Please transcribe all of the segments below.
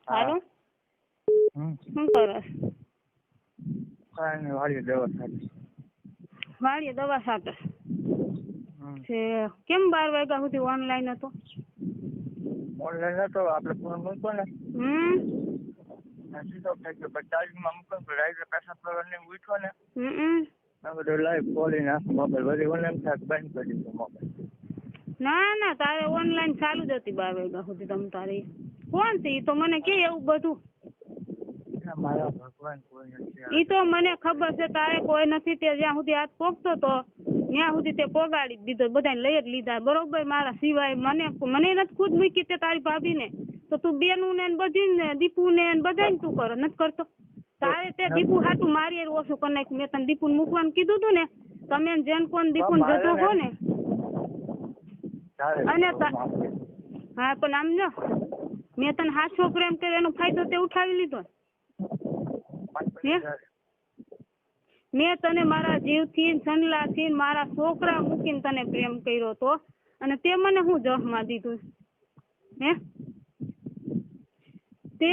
હાલો શું કરો? વાળીએ દવા સાથે છે. કેમ 12 વાગ્યા સુધી ઓનલાઈન હતો? ઓનલાઈન હતો, આપણે ફોન મૂકો ને સીધો થઈ ગયો. પછી ચાર્જિંગમાં મૂકો ને રાઈડર પેસા ફરવાને ઉઠો ને આ બધું લાઈવ ખોલી નાખો મોબાઈલ. બધી ઓનલાઈન થાય બંધ કરી દીધો મોબાઈલ. ના તારે ઓનલાઈન ચાલુ જ હતી 12 વાગ્યા સુધી. તમ તારે કોણ છે ઈ તો મને કે એવું બધું? મારા ભગવાન કોઈ નથી. ઈ તો મને ખબર છે તારે કોઈ નથી. તે જ્યાં સુધી હાથ પોગતો તો ત્યાં સુધી તે પોગાડી જ દીધો, બધાને લઈ જ લીધા બરોબર. મારા સિવાય મને નથી ખુદ મૂકી તે તારી ભાભી ને. તો તું બેનું ને બધી ને દીપુ ને બધા તું કરો નથી કરતો. તારે તે દીપુ હાટું મારી ઓછું કરી નાખ્યું. મેં તને દીપુ મૂકવાનું કીધું તું ને, તમે જેન કોણ દીપુ જતો હો ને. અને હા પણ આમ જો મેં તને હાચો પ્રેમ કર્યો એનો ફાયદો તે ઉઠાવી લીધો. મેં તને મારા જીવથી સનલાથી મારા છોકરા મૂકીને તને પ્રેમ કર્યો તો, અને તે મને હું જહમાં દીધું હે? તે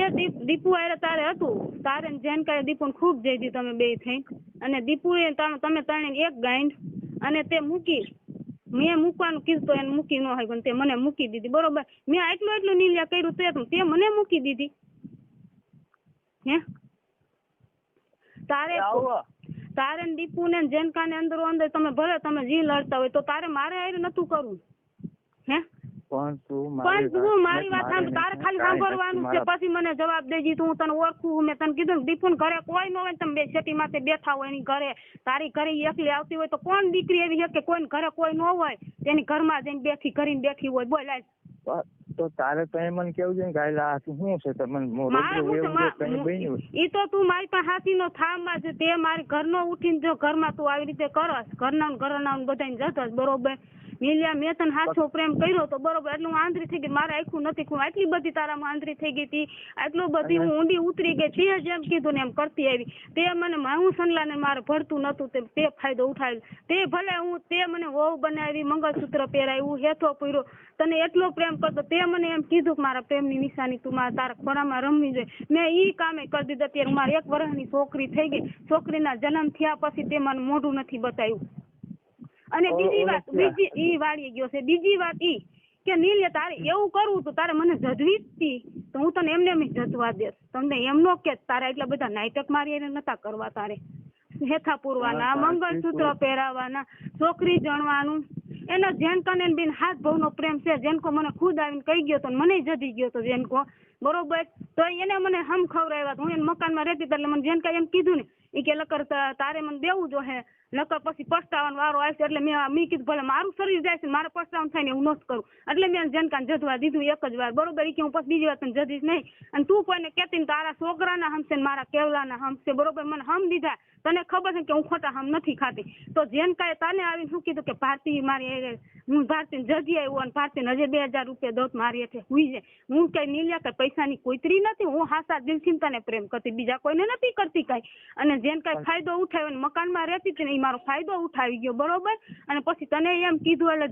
દીપુ આરે તારે હતું, તારે જેન કાંઈ દીપુ ખૂબ જઈ દી તમે બે થઈ. અને દીપુ એ તમે ત્રણે એક ગાંઠ અને તે મૂકી. મેં મૂકવાનું કીધું તો એને મૂકી ન હોય પણ તે મને મૂકી દીધી બરોબર. મેં એટલું નીલ્યા કર્યું તે મને મૂકી દીધી હે? તારે દીપુ ને જેનકા ને અંદરો અંદર તમે ભલે તમે જી લડતા હોય તો તારે મારે આરે નતું કરવું હે? પણ તું મારી વાત સાંભળ. તારે ખાલી સાંભળવાનું છે, પછી મને જવાબ દેજી. તું હું તને ઓળખું. મેં તને કીધું દીપુ ને ઘરે કોઈ ન હોય, તમે બે સેટી માથે બેઠા હોય એની ઘરે, તારી ઘરે એકલી આવતી હોય તો કોણ દીકરી એવી છે કે કોઈ ઘરે કોઈ ન હોય તેની ઘરમાં જઈને બેઠી હોય? બોલ તો તારે તો એમ કેવું છે કે શું છે ઈ તો તું મારી પાસે હાથી નો થામાં છે. તે મારી ઘરનો ઉઠીને જો ઘરમાં તું આવી રીતે કરસ, ઘરના બધાને જતો બરોબર. મિલિયા મેં તને હાથો પ્રેમ કર્યો તો બરોબર, એટલે હું આંધળી થઈ ગઈ. મારે આખું નથી. હું આટલી બધી તારામાં આંધળી થઈ ગઈ હતી, આટલું બધી હું ઊંડી ઉતરી ગઈ. તે જેમ કીધું ને એમ કરતી આવી. તે મને હું સનલાને મારે ભરતું નતું, તે ફાયદો ઉઠાવ્યો. તે ભલે તે મને વહુ બનાવી, મંગળસૂત્ર પહેરાવ્યું, હેથો પૂર્યો, તને એટલો પ્રેમ કરતો. તે મને એમ કીધું કે મારા પ્રેમની નિશાની તું તારા ખોરામાં રમવી જોઈએ. મેં ઈ કામે કરી દીધા. ત્યારે મારી 1 વર્ષની છોકરી થઈ ગઈ. છોકરીના જન્મ થયા પછી તે મને મોઢું નથી બતાવ્યું. અને બીજી વાત ઈ વાળી ગયો છે. બીજી વાત ઈ કે નીલે તારે એવું કરવું તો તારે મને જજવી હતી તો હું તને એમને જજવા દેસ. તમને એમ નો કે તારે એટલા બધા નાટક મારી નતા કરવા. તારે હેથા પૂરવાના, મંગળસૂત્ર પહેરાવાના, છોકરી જણવાનું. એનો જેનકો ને બેન હાથ ભાવનો પ્રેમ છે. જેનકો મને ખુદ આવીને કહી ગયો તો મને જડી ગયો તો જેનકો બરોબર. તો એને મને હમ ખવડાવ્યા. હું એને મકાનમાં રહેતી એટલે મને જેનકા એમ કીધું ને એ કે લકર તારે મને દેવું જો હે, નકર પછી પસ્તાવાનો વારો આવશે. એટલે મેં કીધું ભલે મારું શરીર જાય છે, મારે પસ્તાવાનું થાય ને હું નથી કરું. એટલે મેં જેનકાને જજવા દીધું 1 જ વાર બરોબર. કે હું પછી બીજી વાર તને જજીશ નહીં. અને તું કોઈને કહેતી ને તારા છોકરાના હમશે ને મારા કેવલાના હમશે બરોબર. મને હમ દીધા. તને ખબર છે કે હું ખોટા હમ નથી ખાતી. તો જેનકાએ તને આવીને શું કીધું કે ભારતી મારી હું ભારતી જજી આવ્યું અને ભારતી હજે 2000 રૂપિયા દોત મારી હેઠે હુઈ જાય. હું કઈ નીલ્યા કે પૈસાની કોઈતરી નથી. હું હાસા દિલથી તને પ્રેમ કરતી, બીજા કોઈને નથી કરતી કઈ. અને જેને કઈ ફાયદો ઉઠાવ્યો ને મકાનમાં રહેતી હતી ને એ મારો ફાયદો ઉઠાવી ગયો બરોબર. અને પછી તને એમ કીધું એટલે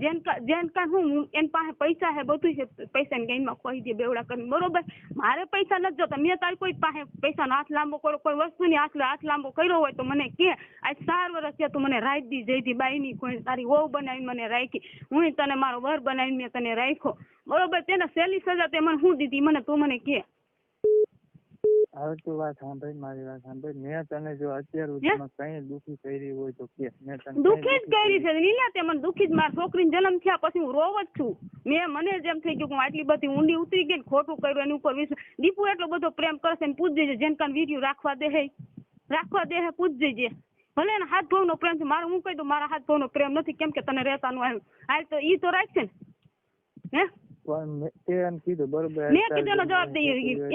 જેનકા હું એની પાસે પૈસા હે બધું છે, પૈસાની ગેમમાં ખોઈ દે બેવડા કરીને બરોબર. મારે પૈસા નથી જોતા. મેં તારી કોઈ પાસે પૈસાનો હાથ લાંબો કર્યો, કોઈ વસ્તુની હાથ લાંબો કર્યો હોય તો મને કે આજ 4 વર્ષ છે તું મને રાખ દી જઈતી બાઈની કોઈ તારી વહુ બનાવીને મને રાખી. હું તને મારો વર બનાવીને મેં તને રાખ્યો બરોબર. તેને સહેલી સજા તે મને શું દીધી મને તું મને કે? હવે તું વાત સાંભળ, મારી વાત સાંભળ. મેં તને જો અત્યાર સુધીમાં કઈ દુખી કરી હોય તો કે મેં તને દુખી જ કરી છે લીલા. તે મને દુખી જ. મારા છોકરીને જન્મ થયા પછી હું રોવ જ છું. મને જેમ થઈ ગયું કે હું આટલી બધી ઊંડી ઉતરી ગઈ, ખોટું કર્યું એની ઉપર વિશ્વાસ. દીપુ એટલો બધો પ્રેમ કરશે ને પૂછ જજે જેન કાન વિડીયો રાખવા દે પૂછ જજે. ભલે ને હાથ ભાવનો પ્રેમ છે. મારે હું કહી દઉં મારા હાથ ભાવનો પ્રેમ નથી. કેમ કે તને રહેતાનું આવ્યું હાલ તો ઈ તો રાખશે ને હે? એમ કીધું બરોબર. મેં કીધું એનો જવાબ દઈ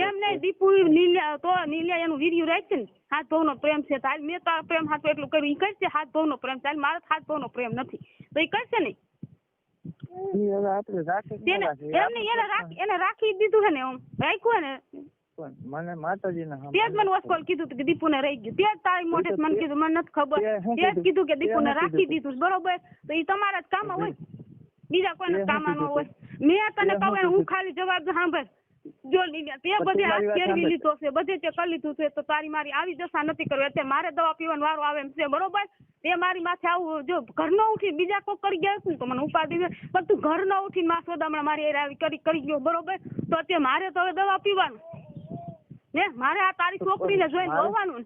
એમ નહીં. દીપુ નીલિયા એનું વિડીયો રાખશે ને હાથ ભાવનો પ્રેમ છે. હાલ મેં તારો પ્રેમ હાથ એટલું કર્યું. ઈ કરશે હાથ ભાવનો પ્રેમ. ચાલ મારો હાથ ભાવનો પ્રેમ નથી તો ઈ કરશે નહીં. એને રાખી દીધું છે ને એમ રાખ્યું ને. મને માતાજીને તે જ મને વસ્કોલ કીધું કે દીપુને રહી ગયું. તે જ તારી મોઢે મને કીધું મને નથી ખબર. તે જ કીધું કે દીપુને રાખી દીધું બરોબર. તો ઈ તમારા જ કામમાં હોય, બીજા કોઈને કામમાં ન હોય. મેં તને કહું હું ખાલી જવાબ સાંભળ. જો લીધા તે બધે હાથ ફેરવી લીધો છે, બધે તે કરી લીધું છે, તો તારી મારી આવી દશા નથી કરવી. અત્યારે મારે દવા પીવાનો વારો આવે એમ છે, બરોબર? તે મારી માથે આવું જો ઘર ન ઉઠી બીજા કોઈ કરી ગયા ને તો મને ઉપાધિ છે, પણ તું ઘર ન ઉઠીને માં સોદામણા મારી આવી કરી ગયો, બરોબર? તો અત્યારે મારે તો હવે દવા પીવાનું ને, મારે આ તારી છોકરીને જોઈને જોવાનું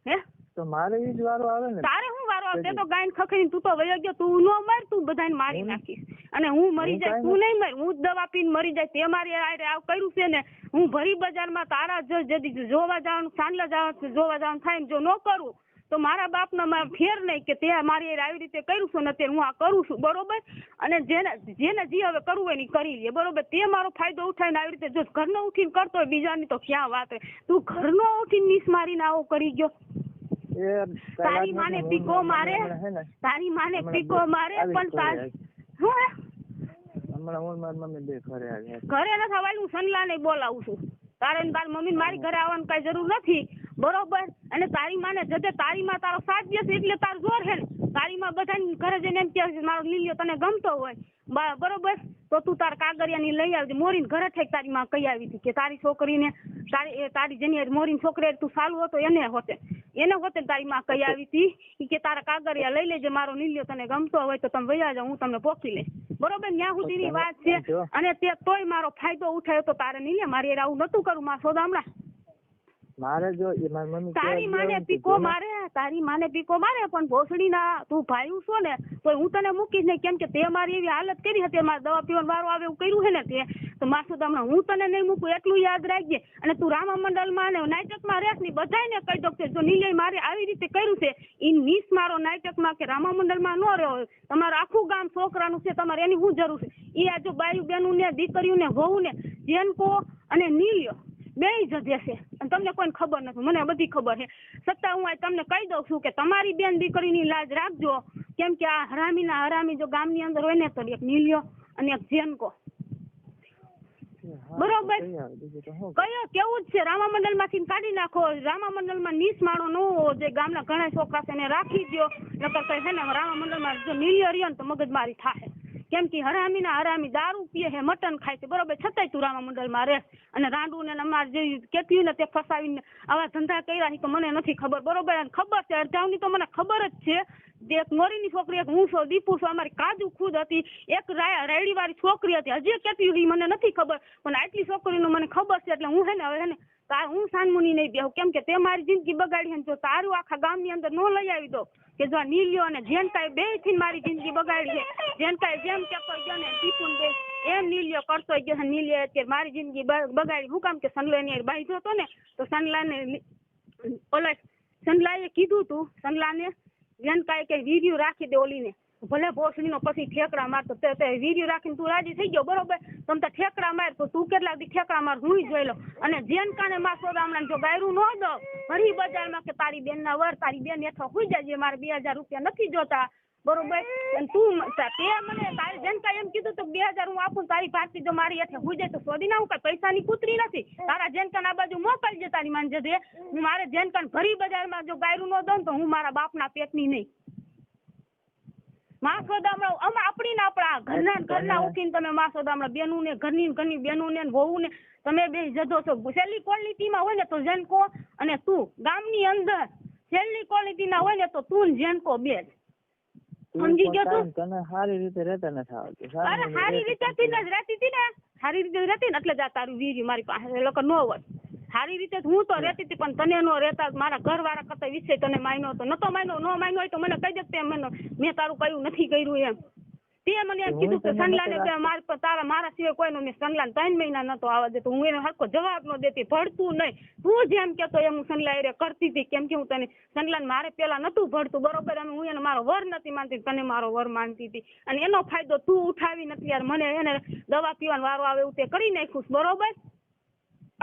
હે, તો મારે ઈ જ વારો આવે ને. તારે હું વારો આવે? તે તો ગાયન ખખડીને તું તો વયો ગયો, તું નો માર, તું બધાને મારી નાખીશ અને હું મરી જાય, તું નહીં મર, હું દવા પીને મરી જાય. તે મારી આવું કર્યું છે ને, હું ભરી બજારમાં તારા જોવા જવાનું, સાંજલા જવાનું જોવા જવાનું થાય ને જો ન કરું તો મારા બાપનો ફેર નહીં કે તે મારી આવી રીતે કર્યું છે ને અત્યારે હું આ કરું છું, બરોબર? અને જેને જે હવે કરવું હોય ને કરી લે, બરોબર? તે મારો ફાયદો ઉઠાવીને આવી રીતે જો ઘરનો ઉઠીને કરતો હોય બીજાની તો ક્યાં વાત હોય? તું ઘરનો ઉઠીને નીસ મારીને આવો કરી ગયો. તારી માને પીકો મારે, તારી માને પીકો મારે, પણ તારી હું હમણાં હું મારી મમ્મી બે ઘરે આવ્યા, ઘરે ન થવાય. હું સનલાને બોલાવું છું, તારે તારી મમ્મી મારી ઘરે આવવાની કઈ જરૂર નથી, બરોબર? અને તારી માને જતે તારી માં તારો સાથ દેશે એટલે તારું જોર હે ને. તારી માં બધા ઘરે જઈને એમ કે મારો લીલિયો તને ગમતો હોય, બરોબર? તો તું તાર કાગરિયાની લઈ આવજે. મોરીને ઘરે થઈ તારી માં કહી આવી હતી કે તારી છોકરીને તારી જેની મોરીની છોકરી તું સારું હતો એને હોતે તારી માં કહી આવી હતી કે તારા કાગરિયા લઈ લેજે, મારો લીલિયો તને ગમતો હોય તો તમે વયા જાઓ, હું તમને પોખી લઈશ, બરોબર? ત્યાં સુધીની વાત છે. અને તે તોય મારો ફાયદો ઉઠાયો તો તારે નહીં લે, મારે આવું નતું કરું માં સોદામણા. મારે જો મારી મમ્મી તારી માને પીકો મારે, તારી માને પીકો મારે, પણ ભોસડી ના તું ભાઈ છો ને તો હું તને મૂકીશ નહીં, કેમ કે તે મારી એવી હાલત કરી હતી, મારે દવા પીવાનો વારો આવે એવું કર્યું છે ને તે, તો માસુદામણા હું તને નહીં મૂકું એટલું યાદ રાખજે. અને તું રામા મંડળમાં ને નાટકમાં રહેશ ની બધાને કહી દો કે જો નીલય મારે આવી રીતે કર્યું છે ઈ નીસ મારો નાટકમાં કે રામા મંડળમાં ન રહ્યો, તમારું આખું ગામ છોકરાનું છે, તમારે એની શું જરૂર છે? ઈ આ જો બાયું બેનું ને દીકરીઓ ને વહુ ને જેનકો અને નીલ્યો બે જજે છે અને તમને કોઈ ખબર નથી, મને બધી ખબર છે. છતાં હું તમને કહી દઉં છું કે તમારી બેન દીકરીની લાજ રાખજો, કેમ કે આ હરામી જો ગામની અંદર હોય ને તો એક નીલ્યો અને એક જેનકો, બરોબર? કયો કેવું જ છે, રામા મંડળ માંથી કાઢી નાખો. રામા મંડળ માં નીસ માણો ન હોવો જે ગામના ઘણા છોકરા છે એને રાખી દો, નકર કઈ છે ને રામા મંડળ માં જો નીલ્યો રહ્યો ને તો મગજમારી થાય, કેમ કે હરામી દારૂ પીએ છે, મટન ખાય છે, બરોબર? છતાંય તું રામા મંડળ માં રહે અને રાંડુ ને અમારે જે કેટલી ને તે ફસાવીને આવા ધંધા કર્યા તો મને નથી ખબર, બરોબર? અને ખબર છે અડધાવની તો મને ખબર જ છે. એક મોરીની છોકરી, એક હું છું, દીપુ છું, અમારી કાજુ ખુદ હતી, એક રાયડી વાળી છોકરી હતી, હજી કેટલી મને નથી ખબર, પણ આટલી છોકરીનું મને ખબર છે. એટલે હું હે ને હવે ને હું સાનમુની નહીં બેહું, કેમ કે તે મારી જિંદગી બગાડી છે. જો તારું આખા ગામની અંદર ન લઈ આવી દો કે જો નીલ્યો અને જેનકાએ બે થી મારી જિંદગી બગાડી છે, જેનકાએ જેમ કેતો ગયો ને દીપુન બે એમ નીલ્યો કરતો ગયો, નીલ્યો અત્યારે મારી જિંદગી બગાડી. હું કામ કે સનલાને બાંધ્યો હતો ને તો સનલાએ કીધું તું સનલાને જેનકાએ કે વિડીયો રાખી દે ઓલીને, ભલે ભોસડીનો પછી ઠેકડા મારતો વિડીયો રાખીને તું રાજી થઈ ગયો, બરોબર? તમ તો ઠેકડા માર તો તું કેટલા દી ઠેકડા માર હું જોઈ લો. અને જેનકાને માં સોદામણા જો ગાયરું ન દો ફરી બજારમાં કે તારી બેન ના વર તારી બેન હેઠો હોઈ જાય, મારે 2000 રૂપિયા નથી જોતા, બરોબર? તું તે મને તારી જેનકા એમ કીધું તો 2000 હું આપું, તારી પાર્ટી જો મારી હેઠે હોઈ જાય તો સોદી ના, હું કઈ પૈસાની કૂતરી નથી. તારા જેનકા આ બાજુ મોકલજે તારી માન જજે. હું મારે જેનકા ભરી બજારમાં જો ગાયરું ન દઉં તો હું મારા બાપના પેટની નહીં. માં સોદામણા આપણી ને આપણા ઘરના ઉઠીને તમે માં સોદામણા બેનું ને ઘરની બેનું ને વહુ ને તમે બે જજો છો. છેલ્લી ક્વોલિટીમાં હોય ને તો જેનકો અને તું, ગામની અંદર છેલ્લી ક્વોલિટીના હોય ને તો તું જેનકો બે સમજી ગયો. તું તને સારી રીતે રહેતા નથી આવતું. અરે સારી રીતે જ રહેતી હતી ને, સારી રીતે રહેતી ને એટલે જ તારું વીર્ય મારી પાસે લોકો ન હોય. સારી રીતે હું તો રહેતી હતી પણ તને નો રહેતા, મારા ઘર વાળા કરતા વિશે તને માન્યો તો નતો માન્યો, નો માન્યો હોય તો મને કહી દે મેં તારું કયું નથી કર્યું એમ. તે મને એમ કીધું કે સનલાને મારા સિવાય કોઈનો મેં સનલાને 3 મહિના નતો આવવા દેતો. હું એને હરકો જવાબ ન દેતી, ભળતું નહીં. તું જેમ કેતો એમ હું સનલા એ કરતી હતી, કેમ કે હું તને સનલાને મારે પેલા નતું ભળતું, બરોબર? અને હું એને મારો વર નથી માનતી, તને મારો વર માનતી હતી. અને એનો ફાયદો તું ઉઠાવી નથી યાર. મને એને દવા પીવાનો વારો આવે એવું તે કરી નાખ્યું, બરોબર?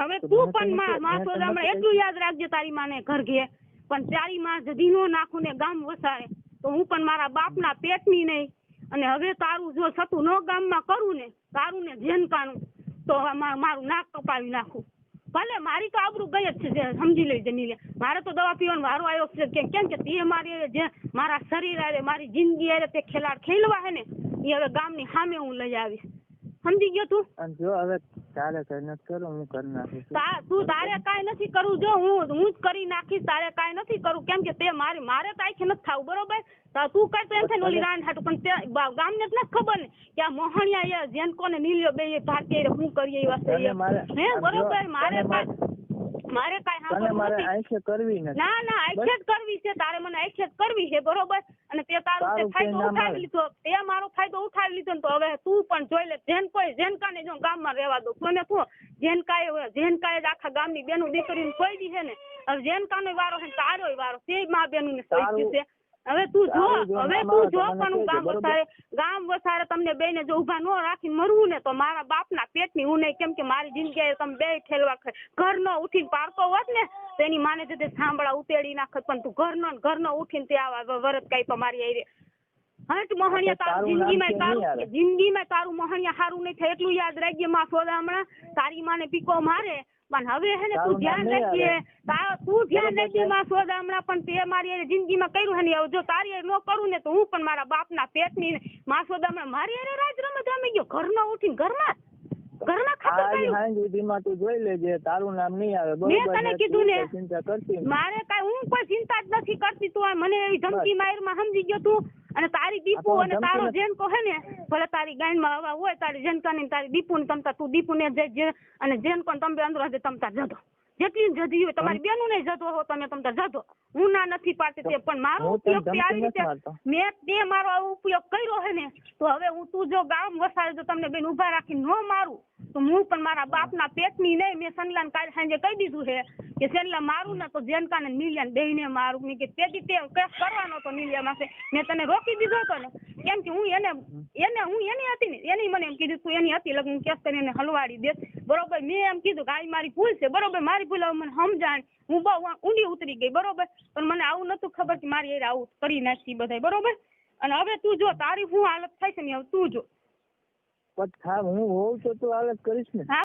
હવે તું પણ માં સોદામણા એટલું યાદ રાખજે, તારી માને ઘર ઘે પણ તારી માં જદી નો નાખું ને ગામ વસાડે તો હું પણ મારા બાપના પેટની નહીં. અને હવે તારું જો સતું નો ગામમાં કરું ને તારું ને જેનકાનું તો મારું નાક કપાવી નાખું. ભલે મારી તો આબરૂ ગઈ જ છે, સમજી લેજે નીલે. મારે તો દવા પીવાનો વારો આવ્યો છે, કેમ કે તે મારી જે મારા શરીર આવે મારી જિંદગી આવે તે ખેલવા હે ને એ હવે ગામની સામે હું લઈ આવીશ, સમજી ગયો તું? અને જો હવે તારે કઈ નથી કરવું, હું કરી નાખીશ. તું તારે કાંઈ નથી કરવું, જો હું જ કરી નાખીશ, તારે કાંઈ નથી કરવું, કેમ કે તે મારે તો આખી નથી થાવું, બરોબર? તું કઈ તો એમ થાય ઓલી રાન હાટું, પણ ગામને જ નથી ખબર ને કે આ મોહણિયા જેનકો ને નીલ્યો બે ભારતીય શું કરીએ એવા છે હે, બરોબર? મારે કાંઈ આંખે કરવી નથી. ના આંખે જ કરવી છે, તારે મને આંખે જ કરવી છે, બરોબર? અને તે તારો તે ફાયદો ઉઠાવી લીધો, તે મારો ફાયદો ઉઠાવી લીધો ને તો હવે તું પણ જોઈ લે. જેનકાને જો ગામમાં રહેવા દો, કોને તું જેનકાએ જ આખા ગામની બેનું દીકરીને કોઈ દી છે ને, હવે જેનકાનો વારો છે, તારોય વારો તે મા બેનું ને સોઈ છે. હવે તું જો પણ ગામ વસારે તમને બે ને જો ઉભા ન રાખીને મરવું ને તો મારા બાપના પેટની હું નહીં, કેમ કે મારી જિંદગી તમે બે ઠેલવા ઘર નો ઉઠીને પારકો હોત ને તો એની માને જતે સાંભળા ઉતેડી નાખત, પણ તું ઘર નો ઉઠીને તે આવા વરત કઈ તો મારી આઈ હટ મોહણિયા તારું જિંદગીમાં તારું મોહણિયા સારું નહીં થાય એટલું યાદ રાખજે. માં સોદા હમણાં તારી માને પીકો મારે પણ હવે હે ને તું ધ્યાન રાખજે, માં સોદા હમણાં પણ તે મારી જિંદગીમાં કર્યું હે ને, જો તારી ન કરું ને તો હું પણ મારા બાપના પેટની માં સોદા હમણાં મારી રાજ રમત રમી ગયો, ઘરનો ઉઠીને ઘરમાં ખાતર કર્યું. તું જોઈ લેજે, તારું નામ નહીં આવે, મેં તને કીધું ને ચિંતા કરતી મારે કઈ, હું કોઈ ચિંતા જ નથી કરતી. તું મને એવી ધમકી મારમાં સમજી ગયો તું. અને તારી દીપુ અને તારો જેનકો હે ને, ભલે તારી ગાયમાં હવા હોય, તારી જેનકાની તારી દીપુ ને તમતા તું દીપુ ને અને જેનકો ને તમે અંદર તમતા જતો, જેટલી જતી હોય તમારી બેનું નહીં જતો હો, તમે તમતા જતો. હું ના નથી પાડતી તે, પણ મારો ઉપયોગ આવી રીતે મેં તે મારો ઉપયોગ કર્યો હે ને, તો હવે તું જો ગામ વસાડે તો તમને બેન ઉભા રાખી ન મારું તો હું પણ મારા બાપના પેટની નહીં. મેં સનલાન કાલ સાંજે કહી દીધું છે કે સનલા મારું ને તો જેનકા ને નીલિયા બેને મારું. મેં કે તેથી તે કેસ કરવાનો તો નીલિયા માસે મેં તને રોકી દીધો હતો ને, કેમ કે હું એની હતી ને, એની મને એમ કીધું તું એની હતી લગ્ન હું કેસ કરીને હલવાડી દે, બરોબર? મેં એમ કીધું કે આ મારી ભૂલ છે, બરોબર? મારી ભૂલ મને સમજાણ, હું બહુ ઊંડી ઉતરી ગઈ, બરોબર? પણ મને આવું નતું ખબર કે મારી આવું કરી નાખી બધા, બરોબર? અને હવે તું જો તારી શું હાલત થાય છે ને, હવે તું જો હું હોઉં તો તું હાલત કરીશ ને.